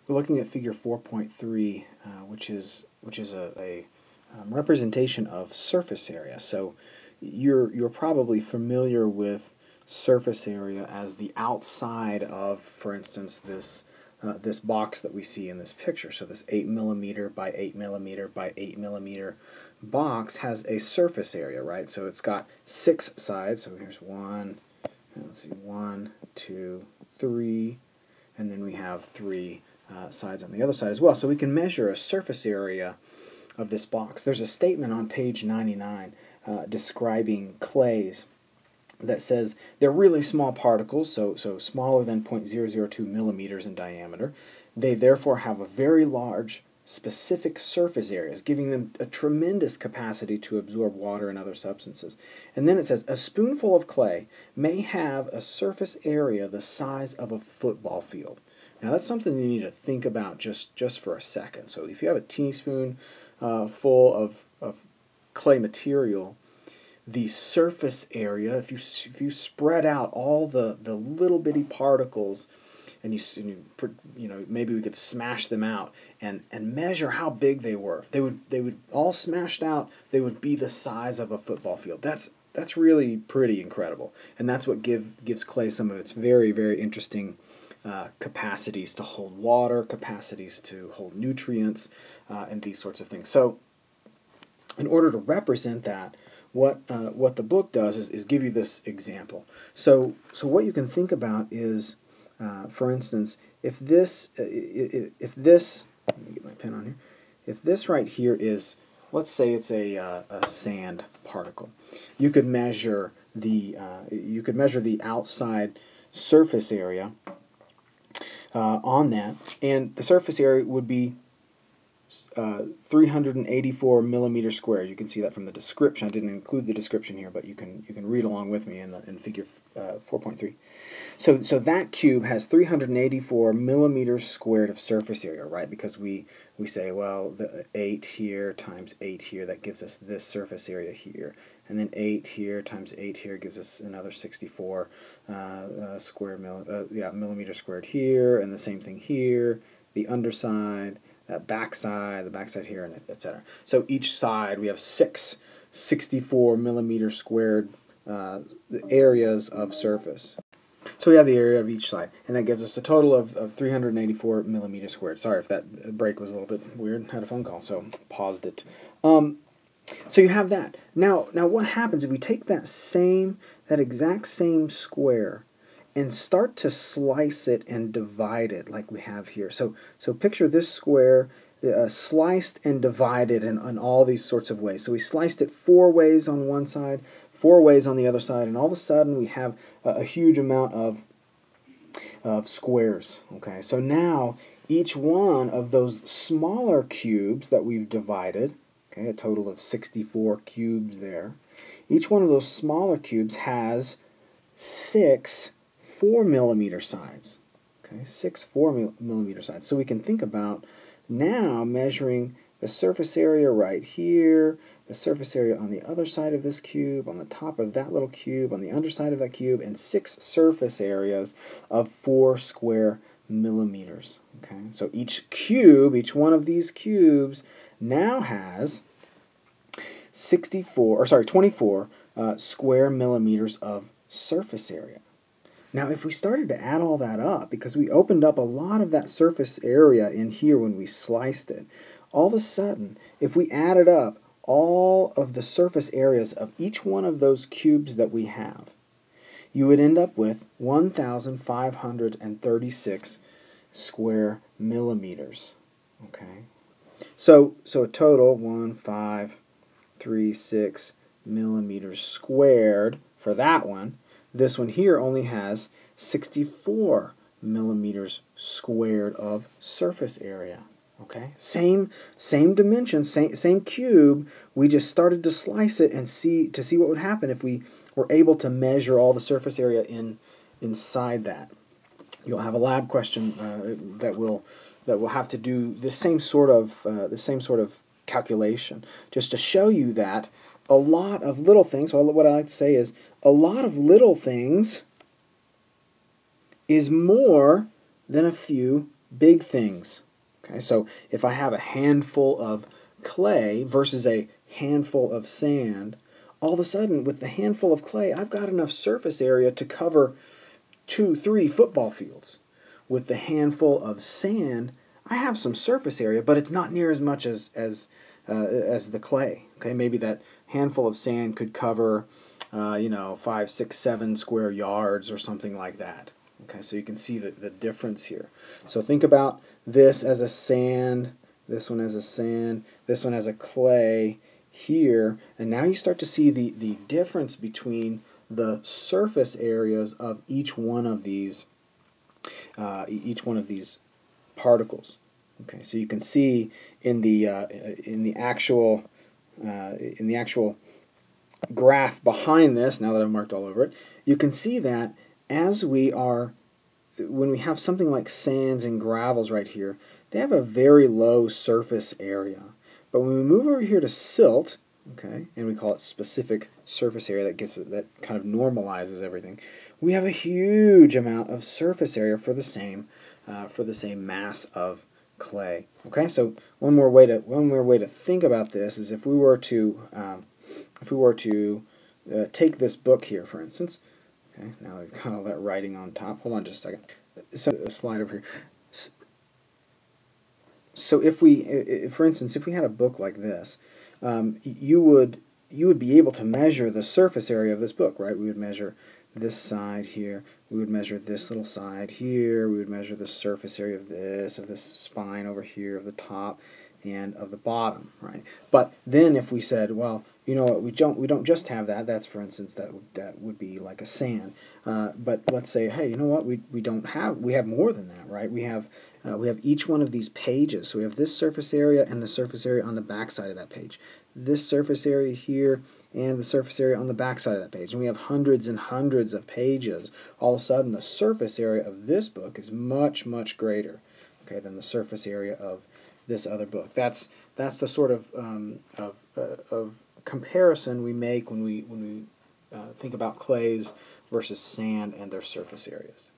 We're looking at figure 4.3, which is a representation of surface area. So you're probably familiar with surface area as the outside of, for instance, this box that we see in this picture. So this 8 millimeter by 8 millimeter by 8 millimeter box has a surface area, right? So it's got 6 sides. So here's one, let's see, 1, 2, 3, and then we have 3 sides on the other side as well. So we can measure a surface area of this box. There's a statement on page 99 describing clays that says they're really small particles, so smaller than 0.002 millimeters in diameter. They therefore have a very large specific surface areas, giving them a tremendous capacity to absorb water and other substances. And then it says, a spoonful of clay may have a surface area the size of a football field. Now that's something you need to think about just for a second. So if you have a teaspoon full of clay material, the surface area, if you spread out all the little bitty particles, and you know, maybe we could smash them out and measure how big they were. They would all smashed out. They would be the size of a football field. That's really pretty incredible, and that's what gives clay some of its very, very interesting capacities to hold water, capacities to hold nutrients, and these sorts of things. So in order to represent that, what the book does is give you this example. So what you can think about is, for instance, if this, let me get my pen on here. If this right here is, let's say it's a sand particle, you could measure the outside surface area on that, and the surface area would be 384 millimeters squared. You can see that from the description. I didn't include the description here, but you can read along with me in figure 4.3. So that cube has 384 millimeters squared of surface area, right? Because we say, well, the 8 here times 8 here, that gives us this surface area here. And then 8 here times 8 here gives us another 64 millimeters squared here, and the same thing here, the underside, the backside here, and etc. So each side we have 64 millimeters squared areas of surface. So we have the area of each side, and that gives us a total of 384 millimeters squared. Sorry if that break was a little bit weird. I had a phone call, so paused it. So you have that. Now what happens if we take that exact same square and start to slice it and divide it like we have here? So picture this square sliced and divided in all these sorts of ways. So we sliced it 4 ways on one side, 4 ways on the other side, and all of a sudden we have a huge amount of squares. Okay, so now each one of those smaller cubes that we've divided, okay, a total of 64 cubes there, each one of those smaller cubes has 6 4-millimeter sides. Okay, 6 4-millimeter sides. So we can think about now measuring the surface area right here, the surface area on the other side of this cube, on the top of that little cube, on the underside of that cube, and 6 surface areas of 4 square millimeters. Okay, so each one of these cubes now has 24 square millimeters of surface area. Now, if we started to add all that up, because we opened up a lot of that surface area in here when we sliced it, all of a sudden, if we added up all of the surface areas of each one of those cubes that we have, you would end up with 1,536 square millimeters. Okay, so a total 1,536 millimeters squared for that one. This one here only has 64 millimeters squared of surface area. Okay, same dimension, same cube. We just started to slice it and see what would happen if we were able to measure all the surface area inside that. You'll have a lab question that will have to do the same sort of calculation, just to show you that a lot of little things. Well, what I like to say is a lot of little things is more than a few big things. Okay, so if I have a handful of clay versus a handful of sand, all of a sudden with the handful of clay, I've got enough surface area to cover 2, 3 football fields. With the handful of sand, I have some surface area, but it's not near as much as the clay. Okay, maybe that handful of sand could cover, 5, 6, 7 square yards or something like that. Okay, so you can see the difference here. So think about this as a sand, this one as a sand, this one as a clay here, and now you start to see the difference between the surface areas of each one of these particles. Okay, so you can see in the actual graph behind this, now that I've marked all over it, you can see that when we have something like sands and gravels right here, they have a very low surface area. But when we move over here to silt, okay, and we call it specific surface area, that kind of normalizes everything, we have a huge amount of surface area for the same mass of clay. Okay, so one more way to think about this is if we were to take this book here, for instance. Okay, now we've got all that writing on top. Hold on just a second. So a slide over here. So for instance, if we had a book like this, you would be able to measure the surface area of this book, right? We would measure this side here. We would measure this little side here. We would measure the surface area of this spine over here, of the top, and of the bottom, right? But then if we said, well, you know what, we don't just have that. That's, for instance, that would be like a sand. But let's say, hey, you know what, we have more than that, right? We have each one of these pages. So we have this surface area and the surface area on the back side of that page. This surface area here and the surface area on the back side of that page. And we have hundreds and hundreds of pages. All of a sudden, the surface area of this book is much, much greater, okay, than the surface area of this other book. That's the sort of comparison we make when we think about clays versus sand and their surface areas.